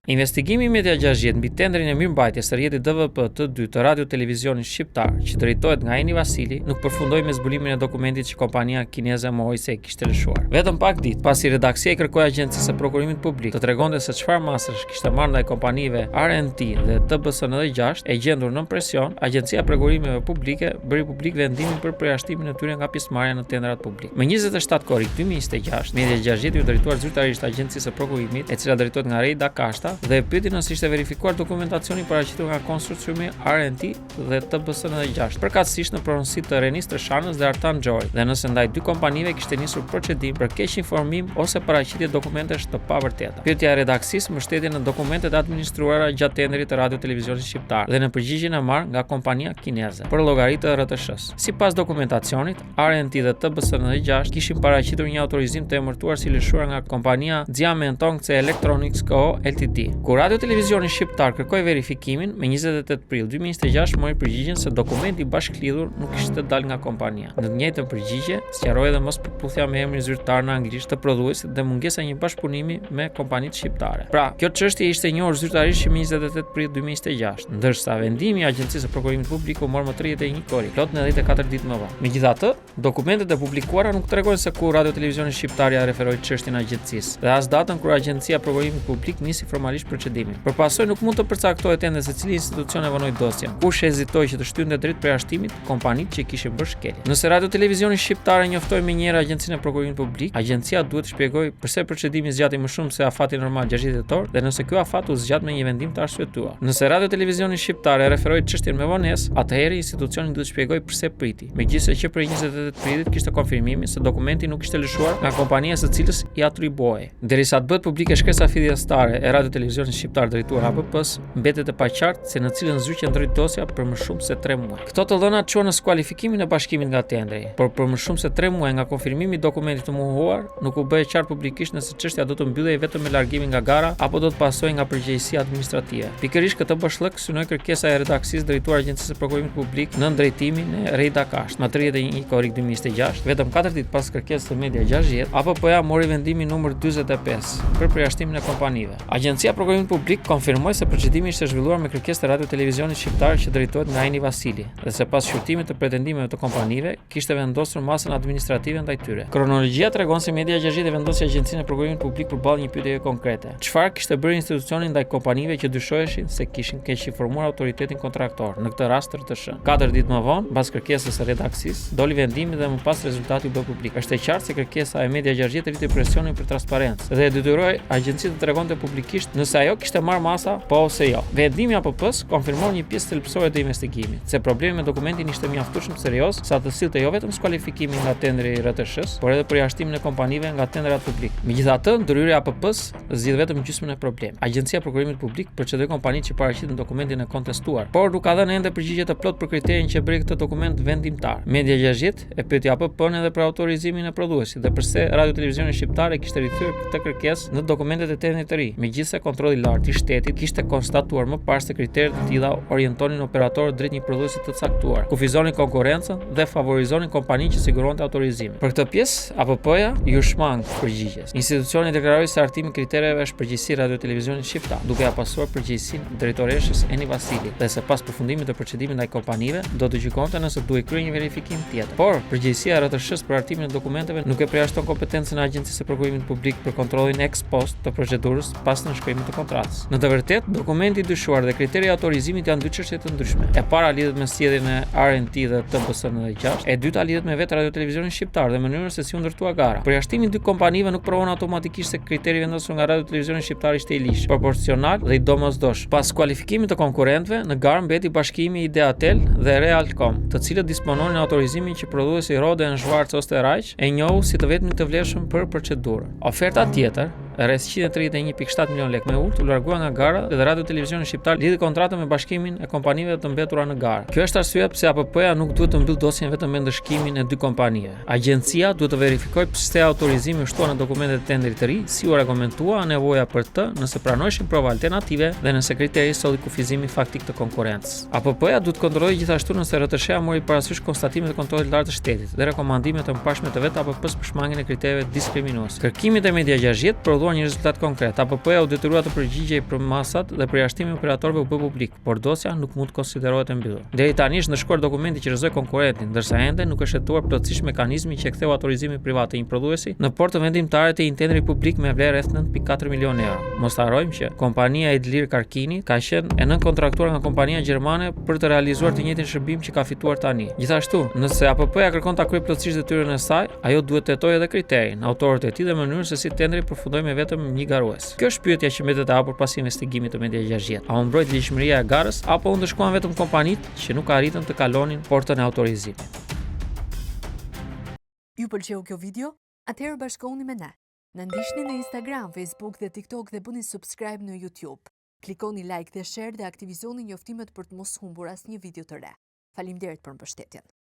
Investigimi Media 60 mbi tendrin e mirëmbajtjes së rrjetit DVB të 2 të Radio Televizionit Shqiptar, që drejtohet nga Eni Vasili, nuk përfundoi me zbulimin e dokumentit që kompania kineze mohoi se e kishte lëshuar. Vetëm pak ditë pasi redaksia i kërkoi Agjencisë së Prokurimit Publik të tregonte se çfarë masësh kishte marrë ndaj kompanive RNT dhe TBSN6, e gjendur nën presion, Agjencia e Prokurimeve Publike bëri publik vendimin për përjashtimin e tyre nga pjesëmarrja në tendrat publik. Më 27 korrik 2026, Media 60 u drejtuar zyrtarisht Agjencisë së Prokurimit, e cila drejtohet nga Reida Kashta, dhe e pyeti nëse ishte verifikuar dokumentacioni paraqitur nga konsorciumi RNT dhe TBSN6, përkatësisht në pronësitë të Renis Treshanës dhe Artan Xhori, dhe nëse ndaj dy kompanive kishte nisur procedim për keq informim ose paraqitje dokumentesh të pavërteta. Pyetja e redaksisë mbështetjen në dokumentet administruara gjatë tendrit të Radio Televizionit Shqiptar dhe në përgjigjen e marrë nga kompania kineze për llogaritë të RTS-s. Sipas dokumentacionit, RNT dhe TBSN6 kishin paraqitur një autorizim të emërtuar si lëshuar nga kompania Xiamentong Electronics Co Ltd. Kur Radio Televizioni Shqiptar kërkoi verifikimin, me 28 prill 2026 mori përgjigjen se dokumenti bashklidhur nuk kishte dalë nga kompania. Në të njëjtën përgjigje, sqaroi edhe mospërputhja me emrin zyrtar në anglisht të prodhuesit dhe mungesa e një bashkëpunimi me kompanitë shqiptare. Pra, kjo çështje ishte e njohur zyrtarisht që 28 prill 2026, ndërsa vendimi i Agjencisë së Prokurimit Publik u mor më 31 korrik, plot 94 ditë më vonë. Megjithatë, dokumentet e publikuara nuk tregojnë se ku Radio Televizioni Shqiptar ja referoi çështjen agjencisë dhe as datën kur Agjencia e Prokurimit Publik nisi formalisht procedimin. Përpasoj nuk mund të përcaktohet ende se cili institucion e vonoi dosjen. Kush hezitoi që të shtynte drejt përjashtimit kompanitë që kishin bërë shkelje. Nëse Radio Televizioni Shqiptar e njoftoi menjëherë Agjencinë e Prokurimit Publik, agjencia duhet të shpjegojë pse procedimi zgjati më shumë se afati normal 60 tetor dhe nëse ky afat u zgjat me një vendim të arsyetuar. Nëse Radio Televizioni Shqiptar e referoi çështjen me vonesë, atëherë institucioni duhet të shpjegojë pse priti. Megjithëse që për 28 prillit kishte konfirmimin se dokumenti nuk ishte lëshuar nga kompania së cilës i atribuohej. Derisa të bëhet publike shkresa fidjetëstare e Radio Televizionit Shqiptar drejtuar ABP-s, mbetet e paqartë se në cilën zy qëndroi dosja për më shumë se 3 muaj. Këto të dhëna çuan në skualifikimin e bashkimit nga tendri, por për më shumë se 3 muaj nga konfirmimi i dokumentit të mohuar, nuk u bë qartë publikisht nëse çështja do të mbyllej vetëm me largimin nga gara apo do të pasojë nga përgjegjësia administrative. Pikërisht këtë bashllëk synoi kërkesa e redaksisë drejtuar Agjencisë së Prokurimit Publik në drejtimin e Reida Kasht, më 31 korrik 2026, vetëm 4 ditë pas kërkesës së Media 60, APP-ja mori vendimin numër 45 për përjashtimin e kompanive. Agjencia e Prokurimit Publik konfirmoi se procedimi ishte zhvilluar me kërkesë të Radio Televizionit Shqiptar që drejtohet nga Eni Vasili dhe se pas shqyrtimit të pretendimeve të kompanive, kishte vendosur masën administrative ndaj tyre. Kronologjia tregon se Media 60 vendosi Agjencinë e Prokurimit Publik përballë një pyetjeje konkrete. Çfarë kishte bërë institucioni ndaj kompanive që dyshoheshin se kishin keq informuar autoritetin kontraktor, në këtë rast RTS? 4 ditë më vonë, pas kërkesës së redaksisë, doli vendimi dhe më pas rezultati u bë publik. Është e qartë se kërkesa e Media 60 rriti presionin për transparencë dhe e detyroi agjencinë të tregonte publikisht nëse ajo kishte marrë masa po ose jo. Vendimi APP-s konfirmon një pjesë thelbësore të investigimit, se problemi me dokumentin ishte mjaftueshëm serioz sa të sillte jo vetëm skualifikimin nga tendri i RTS-s, por edhe përjashtimin e kompanive nga tendrat publik. Megjithatë, ndryrja e APP-s zgjidh vetëm gjysmën e problemit. Agjencia e Prokurimit Publik procedoi kompanitë që paraqitën dokumentin e kontestuar, por nuk ka dhënë ende përgjigje të plotë për kriterin që bëri këtë dokument vendimtar. Media 60 e pyeti APP-n edhe për autorizimin e prodhuesit dhe pse Radio Televizioni Shqiptar e kishte rithyer këtë kërkesë në dokumentet e tendrit të ri, megjithëse kontrolli i lartë i shtetit kishte konstatuar më parë se kriteret të tilla orientonin operatorët drejt një prodhuesi të caktuar, kufizonin konkurrencën dhe favorizonin kompaninë që siguronte autorizimin. Për këtë pjesë, APP-ja ju shmang përgjigjes. Institucioni deklaroi se artimi i kritereve është përgjegjësi Radio Televizionit Shqiptar, duke ia pasuar përgjegjësinë drejtoreshës Eni Vasili, dhe se pas përfundimit të procedimit ndaj kompanive, do të gjykonte nëse duhej kryer një verifikim tjetër. Por përgjegjësia e RTS-s për artimin e dokumenteve nuk e përjashton kompetencën e Agjencisë së Prokurimit Publik për kontrollin ex post të procedurës pas nënshkrimit të kontratës. Në të vërtetë, dokumenti i dyshuar dhe kriteri i autorizimit janë dy çështje të ndryshme. E para lidhet me sjelljen e RNT dhe TBSN6, e dyta lidhet me vetë Radio Televizionin Shqiptar dhe mënyrën se si u ndërtua gara. Përjashtimi i dy kompanive nuk provon automatikisht se kriteri vendosur nga Radio Televizionin Shqiptar ishte i ligjshëm, proporcional dhe i domosdoshëm. Pas skualifikimit të konkurrentëve, në garë mbeti bashkimi Ideatel dhe Realcom, të cilët dispononin autorizimin që prodhuesi Roden Schwarz Osterreich e njohu si të vetmit të vlefshëm për procedurën. Oferta tjetër, rreth 131.7 milion lekë me urt, u largua nga gara dhe Radio Televizioni Shqiptar lidhi kontratën me bashkimin e kompanive të mbetura në garë. Kjo është arsyeja pse APP-ja nuk duhet të mbyll dosjen vetëm me ndëshkimin e dy kompanive. Agjencia duhet të verifikojë pse autorizimi u shtua në dokumentet e tendrit të ri, si u argumentua nevoja për të, nëse pranoheshin prova alternative dhe nëse kriteri solli kufizimi faktik të konkurrencës. APP-ja duhet kontrollojë gjithashtu nëse RTS-ja mori parasysh konstatimet e kontrollit lartë të shtetit dhe rekomandimet e mëparshme të vetë APP-s për shmangjen e kritereve diskriminuese. Kërkimit e Media 60 filluar një rezultat konkret. APP-ja u detyrua të përgjigjej për masat dhe përjashtimi i operatorëve u bë publik, por dosja nuk mund të konsiderohet e mbyllur. Deri tani është në shkruar dokumenti që rrezoi konkurrentin, ndërsa ende nuk është hetuar plotësisht mekanizmi që e ktheu autorizimin privat të një prodhuesi në portë vendimtare të një tenderi publik me vlerë rreth 9.4 milionë euro. Mos harrojmë që kompania Edlir Karkini ka qenë e nënkontraktuar nga kompania gjermane për të realizuar të njëjtin shërbim që ka fituar tani. Gjithashtu, nëse APP-ja kërkon ta kryejë plotësisht detyrën e saj, ajo duhet të hetojë edhe kriterin, autorët e tij dhe mënyrën se si tenderi përfundoi me vetëm një garues. Kjo është pyetja që mbetet e hapur pas investigimit të Media 60. A u mbrojt ligjshmëria e garës apo u ndëshkuan vetëm kompanitë që nuk arritën të kalonin portën e autorizimit? Ju pëlqeu kjo video? Atëherë bashkohuni me ne. Na ndiqni në Instagram, Facebook dhe TikTok dhe bëni subscribe në YouTube. Klikoni like dhe share dhe aktivizoni njoftimet për të mos humbur asnjë video të re. Faleminderit për mbështetjen.